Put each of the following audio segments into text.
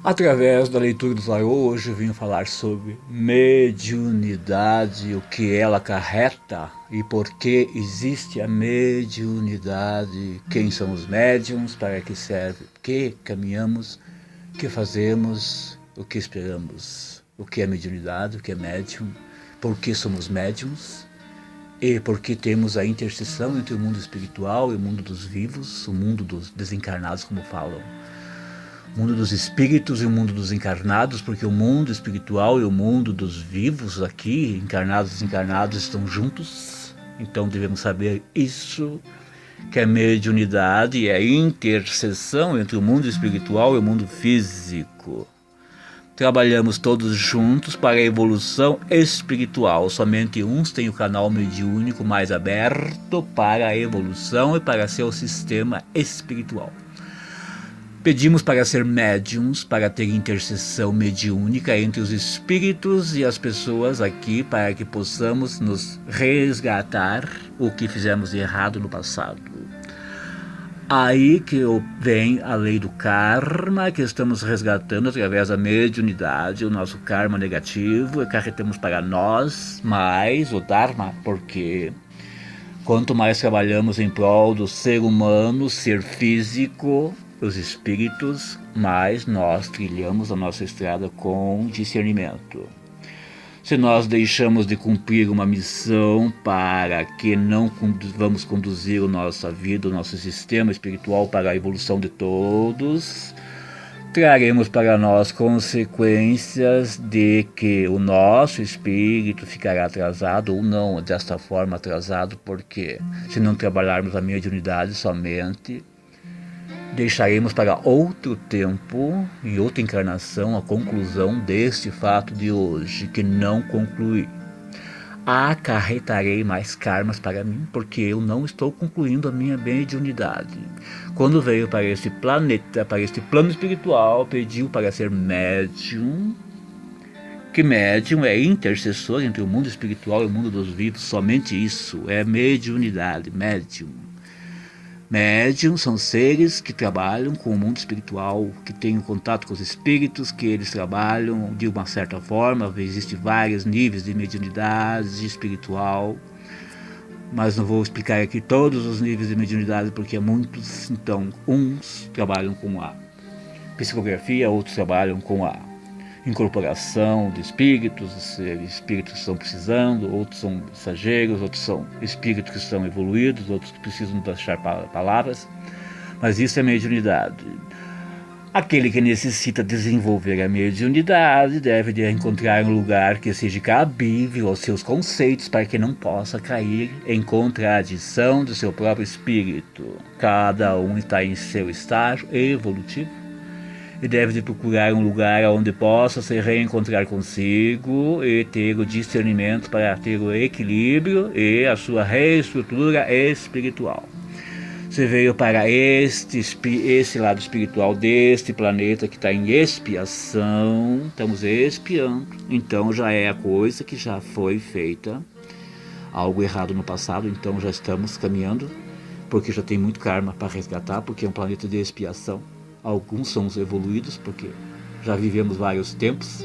Através da leitura do tarô, hoje eu vim falar sobre mediunidade, o que ela acarreta e por que existe a mediunidade, quem são os médiums, para que serve, o que caminhamos, o que fazemos, o que esperamos, o que é mediunidade, o que é médium, por que somos médiums e por que temos a interseção entre o mundo espiritual e o mundo dos vivos, o mundo dos desencarnados, como falam. O mundo dos espíritos e o mundo dos encarnados, porque o mundo espiritual e o mundo dos vivos aqui, encarnados e desencarnados, estão juntos. Então devemos saber isso, que a mediunidade é a interseção entre o mundo espiritual e o mundo físico. Trabalhamos todos juntos para a evolução espiritual. Somente uns têm o canal mediúnico mais aberto para a evolução e para seu sistema espiritual. Pedimos para ser médiums, para ter intercessão mediúnica entre os espíritos e as pessoas aqui, para que possamos nos resgatar o que fizemos de errado no passado. Aí que vem a lei do karma, que estamos resgatando através da mediunidade, o nosso karma negativo, e acarretamos para nós mais o dharma, porque quanto mais trabalhamos em prol do ser humano, ser físico, os espíritos, mais nós trilhamos a nossa estrada com discernimento. Se nós deixamos de cumprir uma missão para que não vamos conduzir a nossa vida, o nosso sistema espiritual para a evolução de todos, traremos para nós consequências de que o nosso espírito ficará atrasado ou não, desta forma atrasado, porque se não trabalharmos a mediunidade somente, deixaremos para outro tempo e outra encarnação a conclusão deste fato de hoje, que não conclui. Acarretarei mais karmas para mim, porque eu não estou concluindo a minha mediunidade. Quando veio para este planeta, para este plano espiritual, pediu para ser médium, que médium é intercessor entre o mundo espiritual e o mundo dos vivos, somente isso, é mediunidade, médium. Médiums são seres que trabalham com o mundo espiritual, que têm contato com os espíritos, que eles trabalham de uma certa forma. Existem vários níveis de mediunidade espiritual, mas não vou explicar aqui todos os níveis de mediunidade porque há muitos. Então, uns trabalham com a psicografia, outros trabalham com a incorporação de espíritos, espíritos que estão precisando, outros são mensageiros, outros são espíritos que estão evoluídos, outros que precisam deixar palavras, mas isso é mediunidade. Aquele que necessita desenvolver a mediunidade deve de encontrar um lugar que seja cabível aos seus conceitos para que não possa cair em contradição do seu próprio espírito. Cada um está em seu estágio evolutivo e deve de procurar um lugar onde possa se reencontrar consigo e ter o discernimento para ter o equilíbrio e a sua reestrutura espiritual. Você veio para esse lado espiritual deste planeta que está em expiação, estamos expiando, então já é a coisa que já foi feita, algo errado no passado, então já estamos caminhando, porque já tem muito karma para resgatar, porque é um planeta de expiação. Alguns são os evoluídos, porque já vivemos vários tempos.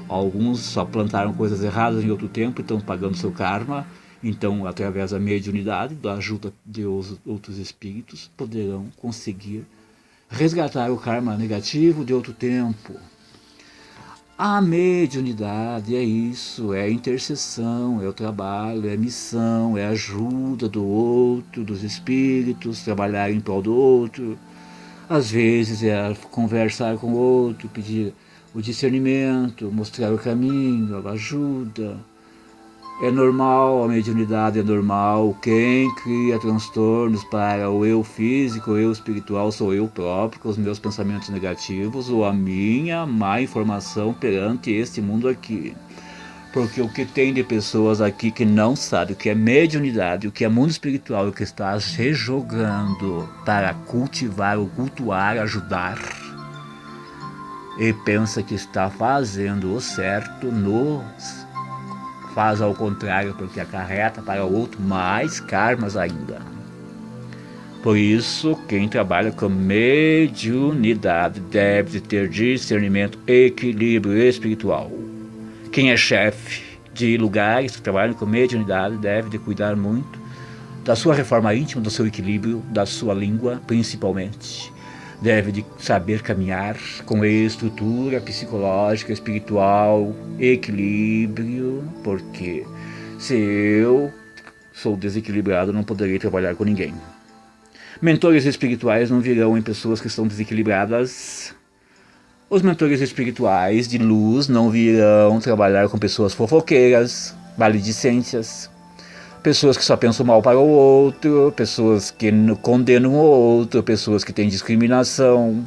Alguns só plantaram coisas erradas em outro tempo e estão pagando seu karma. Então, através da mediunidade, da ajuda de outros espíritos, poderão conseguir resgatar o karma negativo de outro tempo. A mediunidade é isso, é a intercessão, é o trabalho, é a missão, é a ajuda do outro, dos espíritos, trabalhar em prol do outro. Às vezes é conversar com o outro, pedir o discernimento, mostrar o caminho, a ajuda. É normal, a mediunidade é normal. Quem cria transtornos para o eu físico, o eu espiritual, sou eu próprio, com os meus pensamentos negativos ou a minha má informação perante este mundo aqui. Porque o que tem de pessoas aqui que não sabe o que é mediunidade, o que é mundo espiritual, o que está rejogando para cultivar ou cultuar, ajudar, e pensa que está fazendo o certo, faz ao contrário, porque acarreta para o outro mais karmas ainda. Por isso, quem trabalha com mediunidade deve ter discernimento e equilíbrio espiritual. Quem é chefe de lugares que trabalham com mediunidade deve de cuidar muito da sua reforma íntima, do seu equilíbrio, da sua língua, principalmente. Deve de saber caminhar com estrutura psicológica, espiritual, equilíbrio, porque se eu sou desequilibrado, não poderei trabalhar com ninguém. Mentores espirituais não virão em pessoas que estão desequilibradas. Os mentores espirituais de luz não virão trabalhar com pessoas fofoqueiras, maledicências, pessoas que só pensam mal para o outro, pessoas que condenam o outro, pessoas que têm discriminação.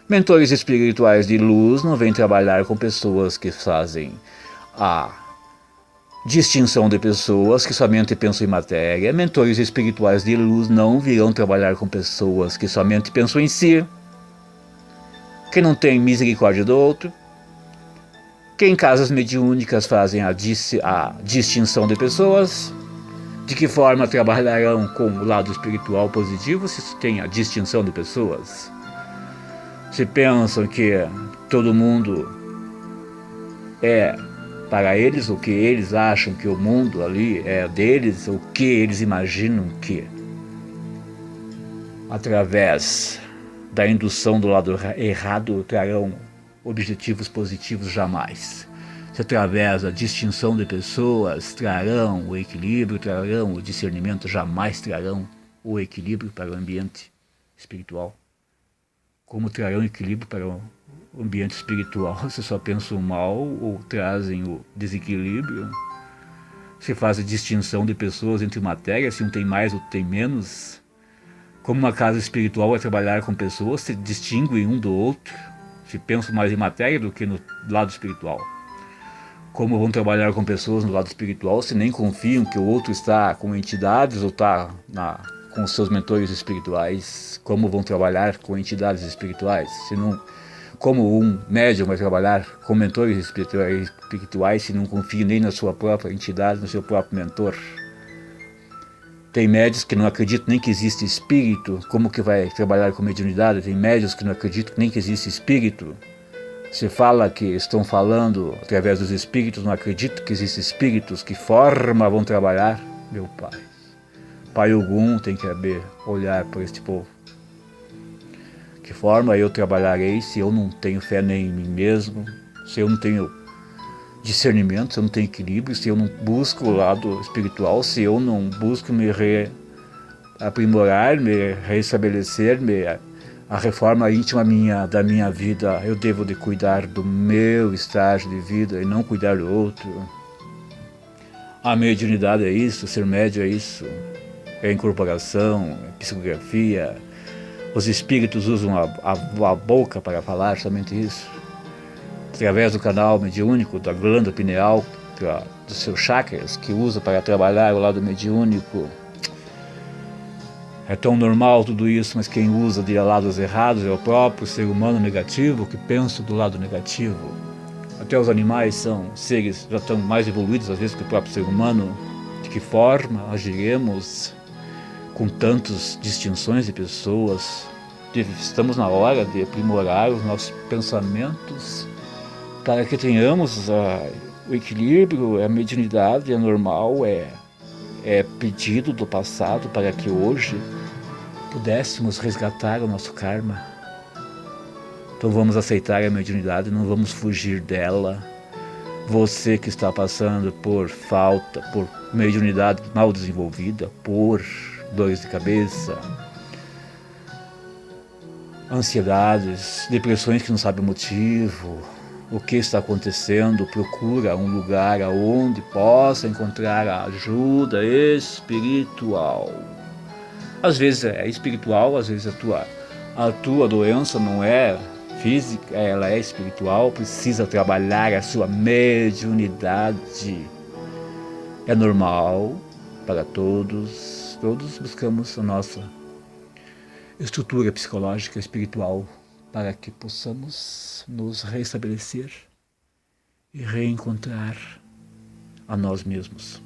Mentores espirituais de luz não vêm trabalhar com pessoas que fazem a distinção de pessoas que somente pensam em matéria. Mentores espirituais de luz não virão trabalhar com pessoas que somente pensam em si, que não têm misericórdia do outro, que em casas mediúnicas fazem a distinção de pessoas. De que forma trabalharão com o lado espiritual positivo se tem a distinção de pessoas? Se pensam que todo mundo é para eles o que eles acham que o mundo ali é deles, o que eles imaginam que, através da indução do lado errado, trarão objetivos positivos jamais. Se através da distinção de pessoas trarão o equilíbrio, trarão o discernimento, jamais trarão o equilíbrio para o ambiente espiritual. Como trarão equilíbrio para o ambiente espiritual se só pensam mal ou trazem o desequilíbrio? Se faz a distinção de pessoas entre matéria, se um tem mais ou tem menos? Como uma casa espiritual vai trabalhar com pessoas, se distinguem um do outro, se pensam mais em matéria do que no lado espiritual. Como vão trabalhar com pessoas no lado espiritual se nem confiam que o outro está com entidades ou está com seus mentores espirituais? Como vão trabalhar com entidades espirituais? Se não, como um médium vai trabalhar com mentores espirituais se não confia nem na sua própria entidade, no seu próprio mentor? Tem médios que não acreditam nem que existe espírito, como que vai trabalhar com mediunidade? Tem médios que não acreditam nem que existe espírito. Se fala que estão falando através dos espíritos, não acredito que existem espíritos, que forma vão trabalhar? Meu Pai. Pai Ogum tem que olhar para este povo. Que forma eu trabalharei se eu não tenho fé nem em mim mesmo, se eu não tenho discernimento, se eu não tenho equilíbrio, se eu não busco o lado espiritual, se eu não busco me aprimorar, me restabelecer, a reforma íntima da minha vida? Eu devo de cuidar do meu estágio de vida e não cuidar do outro. A mediunidade é isso, ser médio é isso, é incorporação, é psicografia. Os espíritos usam a boca para falar, somente isso. Através do canal mediúnico, da glândula pineal, dos seus chakras, que usa para trabalhar o lado mediúnico. É tão normal tudo isso, mas quem usa de lados errados é o próprio ser humano negativo que pensa do lado negativo. Até os animais são seres já estão mais evoluídos às vezes que o próprio ser humano. De que forma agiremos com tantas distinções de pessoas? Estamos na hora de aprimorar os nossos pensamentos para que tenhamos o equilíbrio, a mediunidade, é normal, é pedido do passado para que hoje pudéssemos resgatar o nosso karma. Então vamos aceitar a mediunidade, não vamos fugir dela. Você que está passando por falta, por mediunidade mal desenvolvida, por dores de cabeça, ansiedades, depressões que não sabe o motivo, o que está acontecendo, procura um lugar onde possa encontrar a ajuda espiritual. Às vezes é espiritual, às vezes a tua doença não é física, ela é espiritual, precisa trabalhar a sua mediunidade. É normal para todos buscamos a nossa estrutura psicológica, espiritual, para que possamos nos restabelecer e reencontrar a nós mesmos.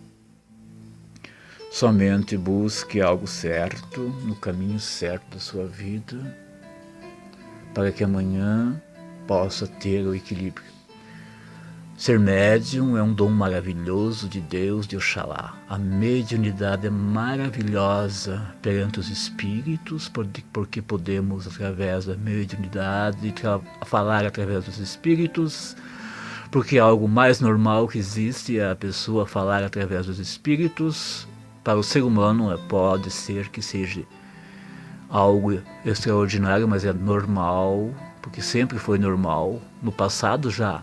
Somente busque algo certo, no caminho certo da sua vida, para que amanhã possa ter o equilíbrio. Ser médium é um dom maravilhoso de Deus, de Oxalá. A mediunidade é maravilhosa perante os espíritos, porque podemos, através da mediunidade, falar através dos espíritos, porque algo mais normal que existe é a pessoa falar através dos espíritos. Para o ser humano pode ser que seja algo extraordinário, mas é normal, porque sempre foi normal. No passado já,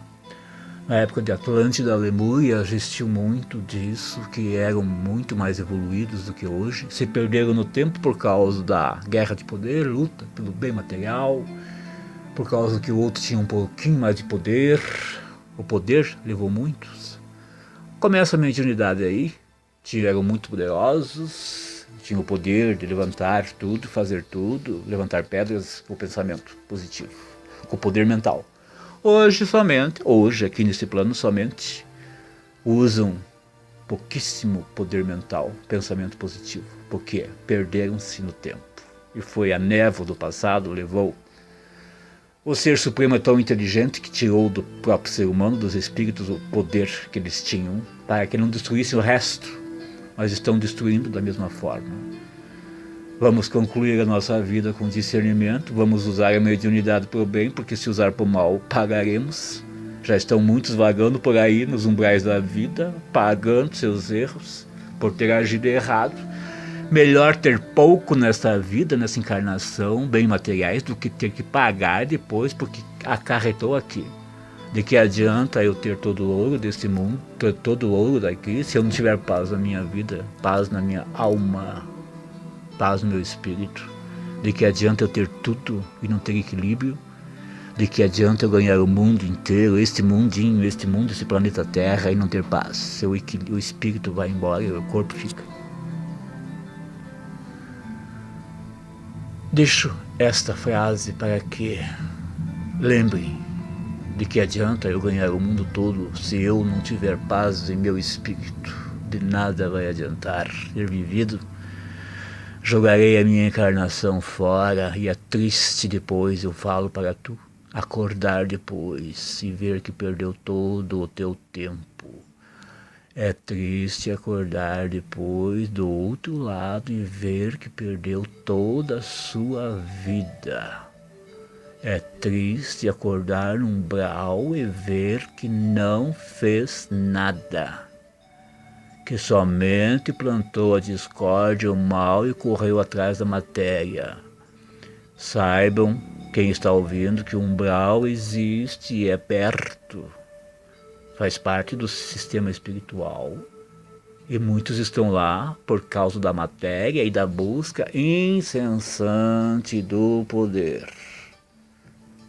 na época de Atlântida, Lemúria, existiu muito disso, que eram muito mais evoluídos do que hoje. Se perderam no tempo por causa da guerra de poder, luta pelo bem material, por causa que o outro tinha um pouquinho mais de poder. O poder levou muitos. Começa a mediunidade aí, eram muito poderosos, tinham o poder de levantar tudo, fazer tudo, levantar pedras com o pensamento positivo, com o poder mental. Hoje aqui nesse plano somente usam pouquíssimo poder mental, pensamento positivo, porque perderam-se no tempo. E foi a névoa do passado, levou. O Ser Supremo é tão inteligente que tirou do próprio ser humano, dos espíritos, o poder que eles tinham, para que não destruíssem o resto, mas estão destruindo da mesma forma. Vamos concluir a nossa vida com discernimento, vamos usar a mediunidade para o bem, porque se usar para o mal, pagaremos. Já estão muitos vagando por aí nos umbrais da vida, pagando seus erros por ter agido errado. Melhor ter pouco nessa vida, nessa encarnação, bem materiais, do que ter que pagar depois porque acarretou aqui. De que adianta eu ter todo o ouro desse mundo, ter todo o ouro daqui, se eu não tiver paz na minha vida, paz na minha alma, paz no meu espírito? De que adianta eu ter tudo e não ter equilíbrio? De que adianta eu ganhar o mundo inteiro, este mundinho, este mundo, esse planeta Terra, e não ter paz? O espírito vai embora e o corpo fica. Deixo esta frase para que lembrem de que adianta eu ganhar o mundo todo se eu não tiver paz em meu espírito. De nada vai adiantar ter vivido. Jogarei a minha encarnação fora e é triste depois, eu falo para tu, acordar depois e ver que perdeu todo o teu tempo. É triste acordar depois do outro lado e ver que perdeu toda a sua vida. É triste acordar no umbral e ver que não fez nada, que somente plantou a discórdia, o mal e correu atrás da matéria. Saibam, quem está ouvindo, que o umbral existe e é perto, faz parte do sistema espiritual. E muitos estão lá por causa da matéria e da busca incessante do poder.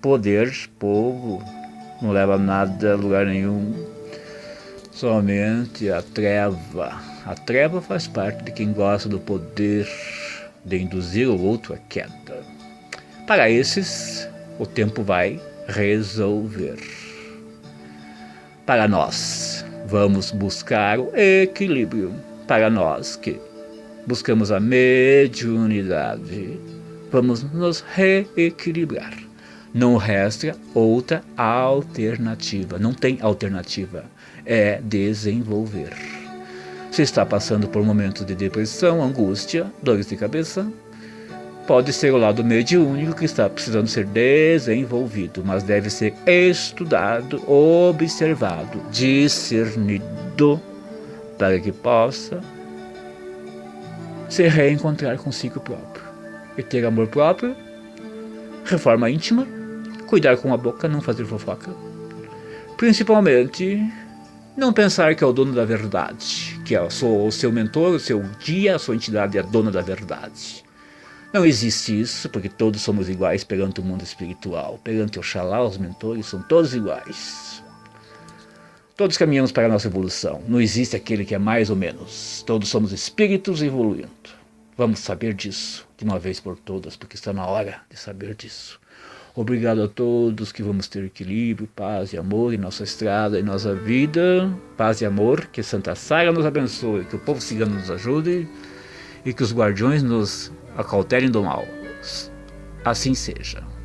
Poder, povo, não leva nada a lugar nenhum, somente a treva. A treva faz parte de quem gosta do poder de induzir o outro à queda. Para esses, o tempo vai resolver. Para nós, vamos buscar o equilíbrio. Para nós que buscamos a mediunidade, vamos nos reequilibrar. Não resta outra alternativa, não tem alternativa, é desenvolver. Se está passando por momentos de depressão, angústia, dores de cabeça, pode ser o lado mediúnico que está precisando ser desenvolvido, mas deve ser estudado, observado, discernido, para que possa se reencontrar consigo próprio e ter amor próprio, reforma íntima, cuidar com a boca, não fazer fofoca. Principalmente, não pensar que é o dono da verdade, que é o seu mentor, o seu guia, a sua entidade é a dona da verdade. Não existe isso, porque todos somos iguais perante o mundo espiritual. Perante Oxalá, os mentores são todos iguais. Todos caminhamos para a nossa evolução. Não existe aquele que é mais ou menos. Todos somos espíritos evoluindo. Vamos saber disso de uma vez por todas, porque está na hora de saber disso. Obrigado a todos, que vamos ter equilíbrio, paz e amor em nossa estrada, em nossa vida. Paz e amor, que Santa Sagra nos abençoe, que o povo cigano nos ajude e que os guardiões nos acautelem do mal. Assim seja.